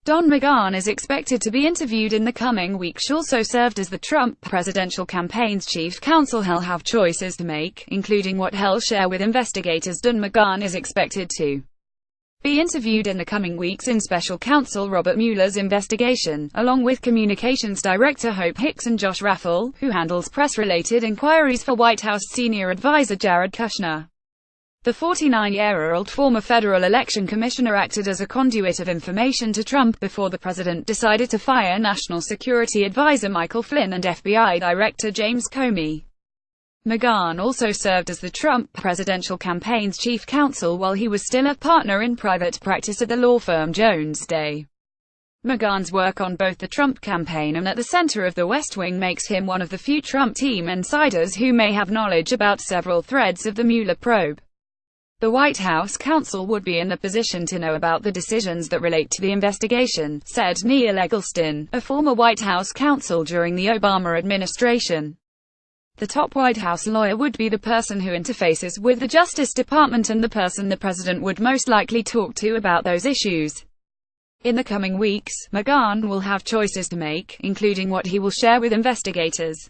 Don McGahn is expected to be interviewed in the coming weeks. Also served as the Trump presidential campaign's chief counsel. He'll have choices to make, including what he'll share with investigators. Don McGahn is expected to be interviewed in the coming weeks in special counsel Robert Mueller's investigation, along with Communications Director Hope Hicks and Josh Raffel, who handles press-related inquiries for White House senior advisor Jared Kushner. The 49-year-old former federal election commissioner acted as a conduit of information to Trump before the president decided to fire National Security Advisor Michael Flynn and FBI Director James Comey. McGahn also served as the Trump presidential campaign's chief counsel while he was still a partner in private practice at the law firm Jones Day. McGahn's work on both the Trump campaign and at the center of the West Wing makes him one of the few Trump team insiders who may have knowledge about several threads of the Mueller probe. The White House counsel would be in the position to know about the decisions that relate to the investigation, said Neil Eggleston, a former White House counsel during the Obama administration. The top White House lawyer would be the person who interfaces with the Justice Department and the person the president would most likely talk to about those issues. In the coming weeks, McGahn will have choices to make, including what he will share with investigators.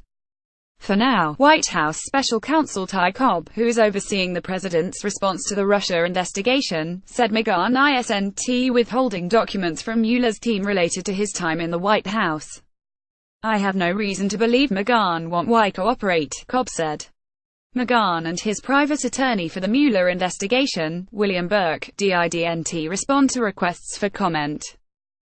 For now, White House Special Counsel Ty Cobb, who is overseeing the president's response to the Russia investigation, said McGahn isn't withholding documents from Mueller's team related to his time in the White House. "I have no reason to believe McGahn won't cooperate," Cobb said. McGahn and his private attorney for the Mueller investigation, William Burke, didn't respond to requests for comment.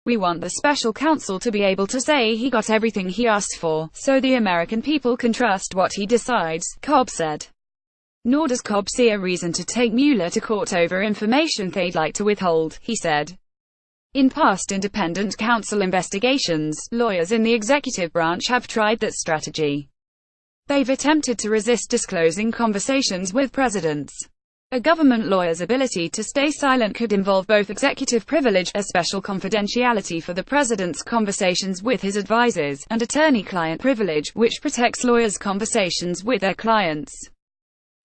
"We want the special counsel to be able to say he got everything he asked for, so the American people can trust what he decides," Cobb said. Nor does Cobb see a reason to take Mueller to court over information they'd like to withhold, he said. In past independent counsel investigations, lawyers in the executive branch have tried that strategy. They've attempted to resist disclosing conversations with presidents. A government lawyer's ability to stay silent could involve both executive privilege, a special confidentiality for the president's conversations with his advisors, and attorney-client privilege, which protects lawyers' conversations with their clients.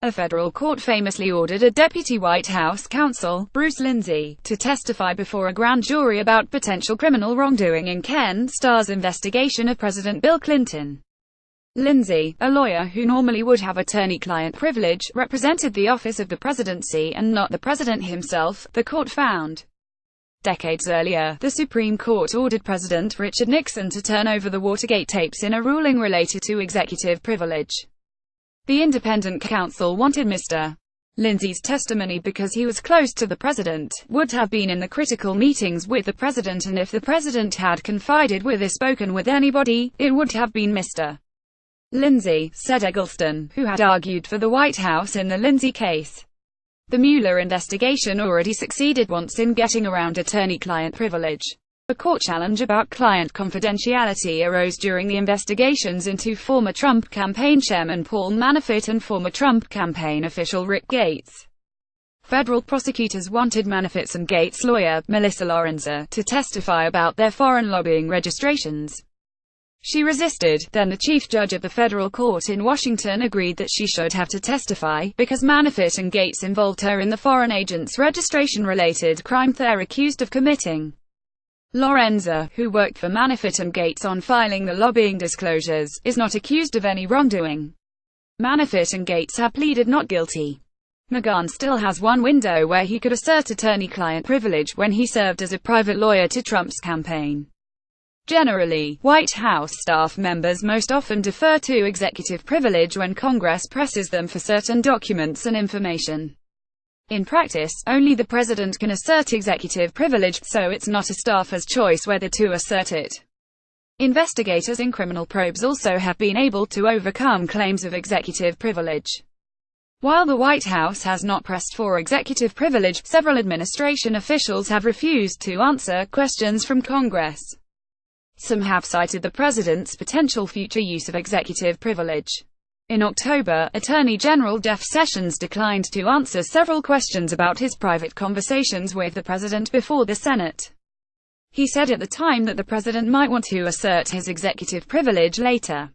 A federal court famously ordered a deputy White House counsel, Bruce Lindsey, to testify before a grand jury about potential criminal wrongdoing in Ken Starr's investigation of President Bill Clinton. Lindsey, a lawyer who normally would have attorney-client privilege, represented the office of the presidency and not the president himself, the court found. Decades earlier, the Supreme Court ordered President Richard Nixon to turn over the Watergate tapes in a ruling related to executive privilege. The independent counsel wanted Mr. Lindsey's testimony because he was close to the president, would have been in the critical meetings with the president, and if the president had confided with or spoken with anybody, it would have been Mr. Lindsey, said Eggleston, who had argued for the White House in the Lindsey case. The Mueller investigation already succeeded once in getting around attorney-client privilege. A court challenge about client confidentiality arose during the investigations into former Trump campaign chairman Paul Manafort and former Trump campaign official Rick Gates. Federal prosecutors wanted Manafort's and Gates' lawyer, Melissa Lorenza, to testify about their foreign lobbying registrations. She resisted. Then the chief judge of the federal court in Washington agreed that she should have to testify, because Manafort and Gates involved her in the foreign agents' registration-related crime they're accused of committing. Lorenza, who worked for Manafort and Gates on filing the lobbying disclosures, is not accused of any wrongdoing. Manafort and Gates have pleaded not guilty. McGahn still has one window where he could assert attorney-client privilege when he served as a private lawyer to Trump's campaign. Generally, White House staff members most often defer to executive privilege when Congress presses them for certain documents and information. In practice, only the president can assert executive privilege, so it's not a staffer's choice whether to assert it. Investigators in criminal probes also have been able to overcome claims of executive privilege. While the White House has not pressed for executive privilege, several administration officials have refused to answer questions from Congress. Some have cited the president's potential future use of executive privilege. In October, Attorney General Jeff Sessions declined to answer several questions about his private conversations with the president before the Senate. He said at the time that the president might want to assert his executive privilege later.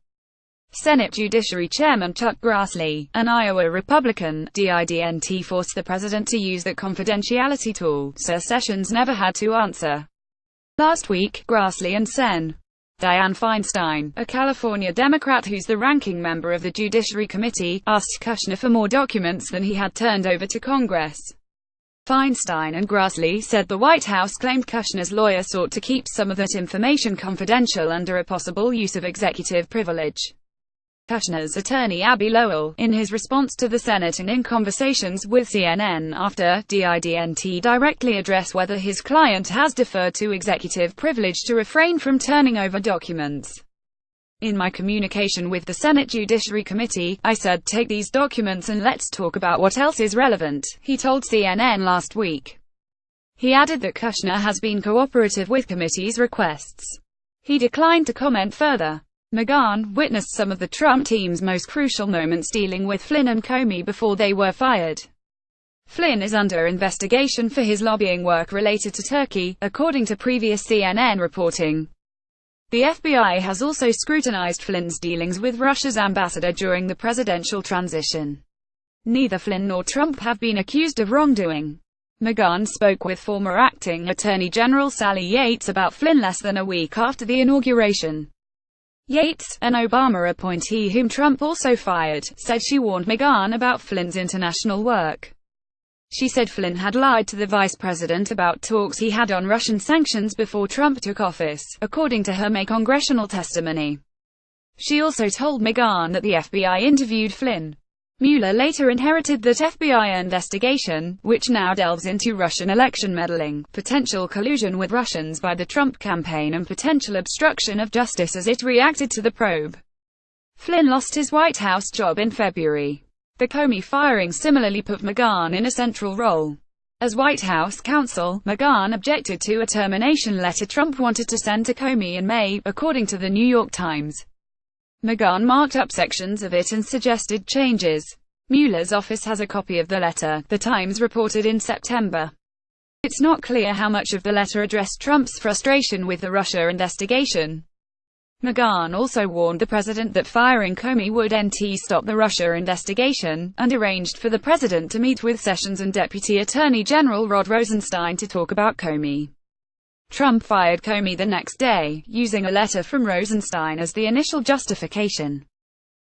Senate Judiciary Chairman Chuck Grassley, an Iowa Republican, didn't force the president to use that confidentiality tool, so Sessions never had to answer. Last week, Grassley and Sen. Dianne Feinstein, a California Democrat who's the ranking member of the Judiciary Committee, asked Kushner for more documents than he had turned over to Congress. Feinstein and Grassley said the White House claimed Kushner's lawyer sought to keep some of that information confidential under a possible use of executive privilege. Kushner's attorney Abbe Lowell, in his response to the Senate and in conversations with CNN after, didn't directly address whether his client has deferred to executive privilege to refrain from turning over documents. In my communication with the Senate Judiciary Committee, I said, take these documents and let's talk about what else is relevant, he told CNN last week. He added that Kushner has been cooperative with committee's requests. He declined to comment further. McGahn witnessed some of the Trump team's most crucial moments dealing with Flynn and Comey before they were fired. Flynn is under investigation for his lobbying work related to Turkey, according to previous CNN reporting. The FBI has also scrutinized Flynn's dealings with Russia's ambassador during the presidential transition. Neither Flynn nor Trump have been accused of wrongdoing. McGahn spoke with former acting Attorney General Sally Yates about Flynn less than a week after the inauguration. Yates, an Obama appointee whom Trump also fired, said she warned McGahn about Flynn's international work. She said Flynn had lied to the vice president about talks he had on Russian sanctions before Trump took office, according to her May congressional testimony. She also told McGahn that the FBI interviewed Flynn. Mueller later inherited that FBI investigation, which now delves into Russian election meddling, potential collusion with Russians by the Trump campaign and potential obstruction of justice as it reacted to the probe. Flynn lost his White House job in February. The Comey firing similarly put McGahn in a central role. As White House counsel, McGahn objected to a termination letter Trump wanted to send to Comey in May, according to the New York Times. McGahn marked up sections of it and suggested changes. Mueller's office has a copy of the letter, the Times reported in September. It's not clear how much of the letter addressed Trump's frustration with the Russia investigation. McGahn also warned the president that firing Comey wouldn't stop the Russia investigation, and arranged for the president to meet with Sessions and Deputy Attorney General Rod Rosenstein to talk about Comey. Trump fired Comey the next day, using a letter from Rosenstein as the initial justification.